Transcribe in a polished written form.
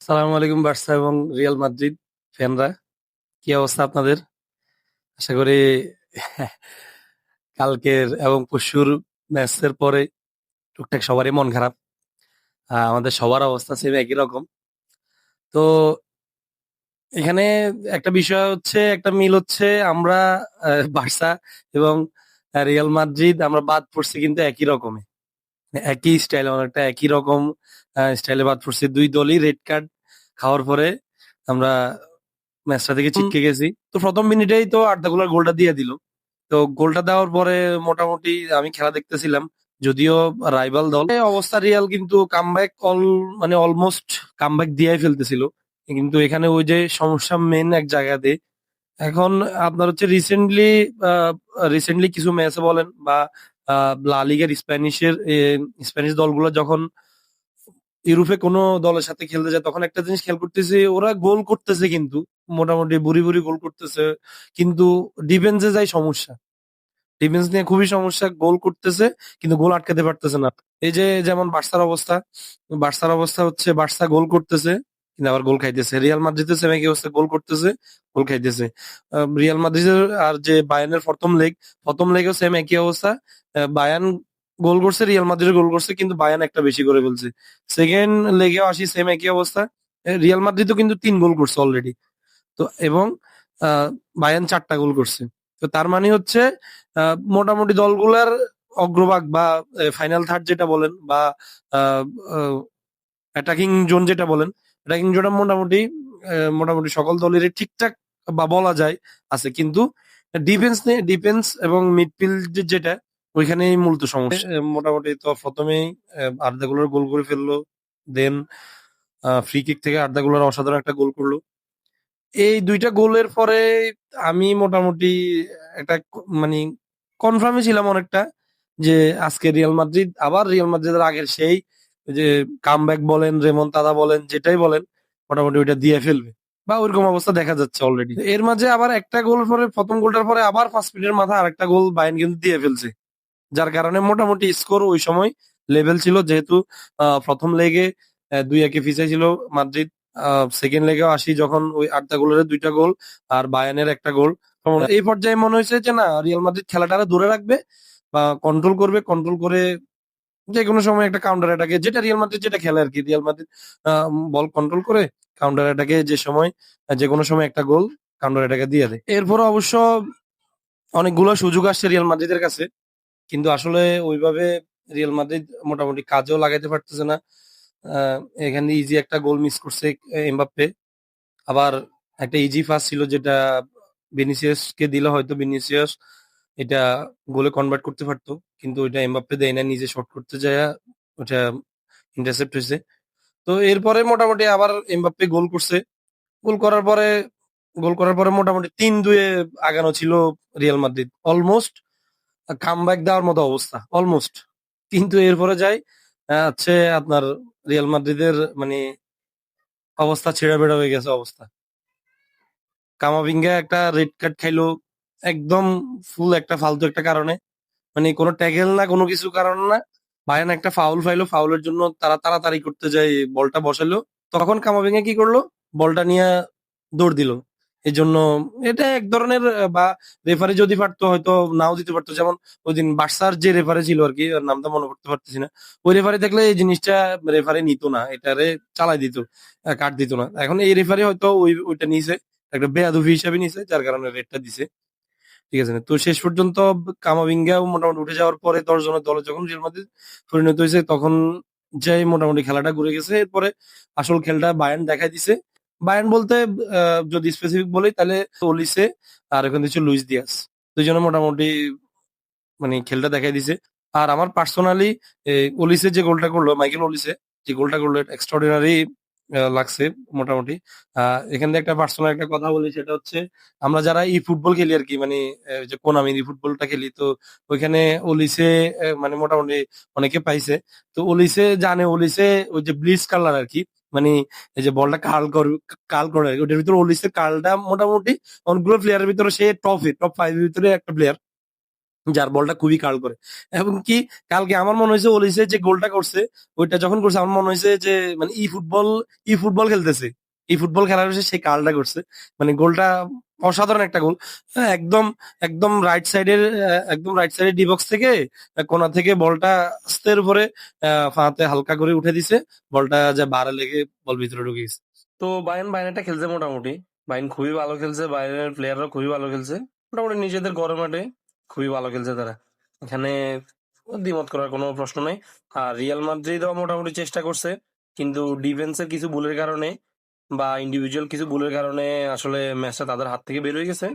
আসসালামু আলাইকুম বার্সা এবং রিয়াল মাদ্রিদ ফ্যানরা, কি অবস্থা আপনাদের? আশা করি কালকের এবং পরশুর ম্যাচের পরে টুকটাক সবারই মন খারাপ। আমাদের সবার অবস্থা সেম একই রকম। তো এখানে একটা বিষয় হচ্ছে, একটা মিল হচ্ছে, আমরা বার্সা এবং রিয়াল মাদ্রিদ আমরা বাদ পড়ছি কিন্তু একই রকমে, একই স্টাইল, অনেকটা একই রকম স্টাইলে বাদ পড়ছি। দুই দলই রেড কার্ড খাওয়ার পরে আমরা ম্যাচটা থেকে ছিটকে গেছি। তো প্রথম মিনিটেই তো আর্দাগুলার গোলটা দিয়ে দিল। তো গোলটা দেওয়ার পরে মোটামুটি আমি খেলা দেখতেছিলাম, যদিও রাইভাল দল এই অবস্থা। রিয়াল কিন্তু কামব্যাক মানে অলমোস্ট কামব্যাক দিয়ে ফেলতেছিল, কিন্তু এখানে ওই যে সমস্যা মেন এক জায়গাতে। এখন আপনার হচ্ছে রিসেন্টলি কিছু ম্যাচে বলেন বা লা লিগার স্প্যানিশ দলগুলো যখন ইউরোপে কোনো দলের সাথে খেলতে যায়, তখন একটা জিনিস খেয়াল করতেছে, ওরা গোল করতেছে কিন্তু মোটামুটি বুড়ি বুড়ি গোল করতেছে, কিন্তু ডিফেন্সে যাই সমস্যা। ডিফেন্স নিয়ে খুবই সমস্যা, গোল করতেছে কিন্তু গোল আটকাতে পারতেছে না। এই যে যেমন বার্সার অবস্থা হচ্ছে, বার্সা গোল করতেছে কিন্তু আবার গোল খাইতেছে। রিয়াল মাদ্রিদের সেম একই অবস্থা, গোল করতেছে গোল খাইতেছে। রিয়াল মাদ্রিদের আর যে বায়ানের প্রথম লেগেও সেম একই অবস্থা। বায়ান গোল করছে, রিয়াল মাদ্রিদ গোল করছে, কিন্তু বায়ান একটা বেশি করে ফেলছে। সেকেন্ড লেগেও আসি, সেম একই অবস্থা। রিয়াল মাদ্রিদও কিন্তু 3 গোল করছে অলরেডি। তো এবং আহ, বায়ার্ন 4টা গোল করছে। তো তার মানে হচ্ছে মোটামুটি দলগুলার অগ্রভাগ বা ফাইনাল থার্ড যেটা বলেন বা অ্যাটাকিং জোন যেটা বলেন, অ্যাটাকিং জোনটা মোটামুটি সকল দলেরই ঠিকঠাক বা বলা যায় আছে, কিন্তু ডিফেন্স এবং মিডফিল্ড যেটা, ওইখানেই মূলত সমস্যা। মোটামুটি তো প্রথমেই আর্দা গুলার গোল করে ফেললো, দেন ফ্রি কিক থেকে আর্দা গুলার অসাধারণ একটা গোল করলো। এই দুইটা গোলের পরে আমি মোটামুটি একটা মানে কনফার্মই ছিলাম অনেকটা, যে আজকে রিয়াল মাদ্রিদের আগের সেই যে কামব্যাক বলেন, রেমন্তাদা বলেন, যেটাই বলেন, মোটামুটি ওইটা দিয়ে ফেলবে বা ওইরকম অবস্থা দেখা যাচ্ছে অলরেডি। এর মাঝে আবার একটা গোল পরে, প্রথম গোলটার পরে আবার 5 মিনিটের মাথায় আরেকটা গোল বাইন কিন্তু দিয়ে ফেলছে, যার কারণে মোটামুটি স্কোর ওই সময় লেভেল ছিল। যেহেতু প্রথম লেগে 2-1 পিছিয়ে ছিল মাদ্রিদ, সেকেন্ড লেগেও আসি যখন ওই আর্দা গোলের 2টা গোল আর বায়ানের একটা গোল, এই পর্যায়ে মনে হয়েছে যে না, রিয়াল মাদ্রিদ খেলাটা আরো ধরে রাখবে বা কন্ট্রোল করে যে কোনো সময় একটা কাউন্টার অ্যাটাকে, যেটা রিয়াল মাদ্রিদ যেটা খেলে আর কি। রিয়াল মাদ্রিদ বল কন্ট্রোল করে কাউন্টার অ্যাটাকে যে কোনো সময় একটা গোল কাউন্টার অ্যাটাকে দিয়ে দেয়। এরপর অবশ্য অনেকগুলো সুযোগ আসছে রিয়াল মাদ্রিদের কাছে, কিন্তু আসলে ওইভাবে রিয়াল মাদ্রিদ মোটামুটি কাজেও লাগাইতে পারতেছে না। আহ, এখানে ইজি একটা গোল মিস করছে এমবাপ্পে। আবার একটা ইজি পাস ছিল যেটা ভিনিসিয়াসকে দিলে হয়তো ভিনিসিয়াস এটা গোলে কনভার্ট করতে পারতো, কিন্তু ওইটা এমবাপ্পে দেয় না, নিজে শট করতে যায়, ওটা ইন্টারসেপ্ট হয়েছে। তো এরপরে মোটামুটি আবার এমবাপ্পে গোল করার পরে গোল করার পরে মোটামুটি 3-2 আগানো ছিল রিয়াল মাদ্রিদ, অলমোস্ট কামব্যাক দেওয়ার মতো অবস্থা অলমোস্ট। কিন্তু এরপরে যাই হচ্ছে আপনার রিয়াল মাদ্রিদের মানে অবস্থা ছেঁড়া বেড়া হয়ে গেছে অবস্থা। কামাভিঙ্গা একটা রেড কার্ড খাইলো, একদম ফুল একটা ফালতু একটা কারণে, মানে কোনো ট্যাকেল না, কোনো কিছু কারণ না। বায়ান একটা ফাউল ফাইলো, ফাউলের জন্য তারা তাড়াতাড়ি করতে যায়, বলটা বসালো, তখন কামাভিঙ্গা কি করলো, বলটা নিয়ে দৌড় দিল। এই জন্য এটা এক ধরনের বা রেফারি যদি পারতো হয়তো নাও দিতে পারতো। যেমন ওই দিন বার্সার যে রেফারি ছিল আর কি, ওর নামটা মনে করতে পারতেছি না, ওই রেফারি দেখলে এই জিনিসটা রেফারি নিত না, এটারে চালাই দিত, কাট দিত না। এখন এই রেফারি হয়তো ওইটা নিছে, একটা বেয়াদবি হিসাবে নিছে, যার কারণে রেডটা দিছে। ঠিক আছে না? তো শেষ পর্যন্ত কামাভিঙ্গাও মোটামুটি উঠে যাওয়ার পরে 10 জনের দলে যখন রিয়াল মাদ্রিদ পরিণত হয়েছে, তখন যাই মোটামুটি খেলাটা ঘুরে গেছে। এরপরে আসল খেলটা বায়ার্ন দেখাই দিছে। বায়ার্ন বলতে যদি স্পেসিফিক বলি তাহলে ওলিসে আর এখন হচ্ছে লুইস দিয়াস, দুইজনে মোটামুটি মানে খেলটা দেখাই দিছে। আর আমার পার্সোনালি ওলিসে যে গোলটা করলো, মাইকেল ওলিসে যে গোলটা করলো, এক্সট্রাঅর্ডিনারি লাগছে মোটামুটি। এখান থেকে একটা পার্সোনাল একটা কথা বলি, সেটা হচ্ছে আমরা যারা ই ফুটবল খেলি আর কি, মানে যে কোনামি ই ফুটবলটা খেলি, তো ওইখানে ওলিসে মানে মোটামুটি অনেকে পাইছে। তো ওলিসে জানে, ওলিসে ওই যে ব্লিচ কালার আর কি, মানে এই যে বলটা কাল করে আর কি, ওটার ভিতরে ওলিসের কালটা মোটামুটি অনেকগুলো প্লেয়ারের ভিতরে সে টপ 5 এর ভিতরে একটা প্লেয়ার। যার বলটা খুবই কার্ল করে। এবং কি কালকে আমার মনে হয়েছে ওলিসে যে গোলটা করছে, ওইটা যখন করছে আমার মনে হয়েছে যে মানে ই ফুটবল খেলতেছে। ই ফুটবল খেলার হচ্ছে সেই কার্লটা করছে। মানে গোলটা অসাধারণ একটা গোল। একদম একদম রাইট সাইডের ডিবক্স থেকে কোনা থেকে বলটা আস্তের উপরে ফাতে হালকা করে উঠে দিছে। বলটা যে বারে লেগে বল ভিতরে ঢুকে গেছে। তো বাইরেটা খেলছে মোটামুটি। বাইন খুবই ভালো খেলছে, বাইরের প্লেয়াররা খুবই ভালো খেলছে। মোটামুটি নিজেদের ঘরের মাঠে খুবই ভালো খেলছে তারা। এখানে দ্বিমত করার কোনো প্রশ্ন নাই। আর রিয়াল মাদ্রিদও মোটামুটি চেষ্টা করছে, কিন্তু ডিফেন্সের কিছু ভুলের কারণে বা ইন্ডিভিজুয়াল কিছু ভুলের কারণে আসলে ম্যাচটা তাদের হাত থেকে বের হয়ে গেছে।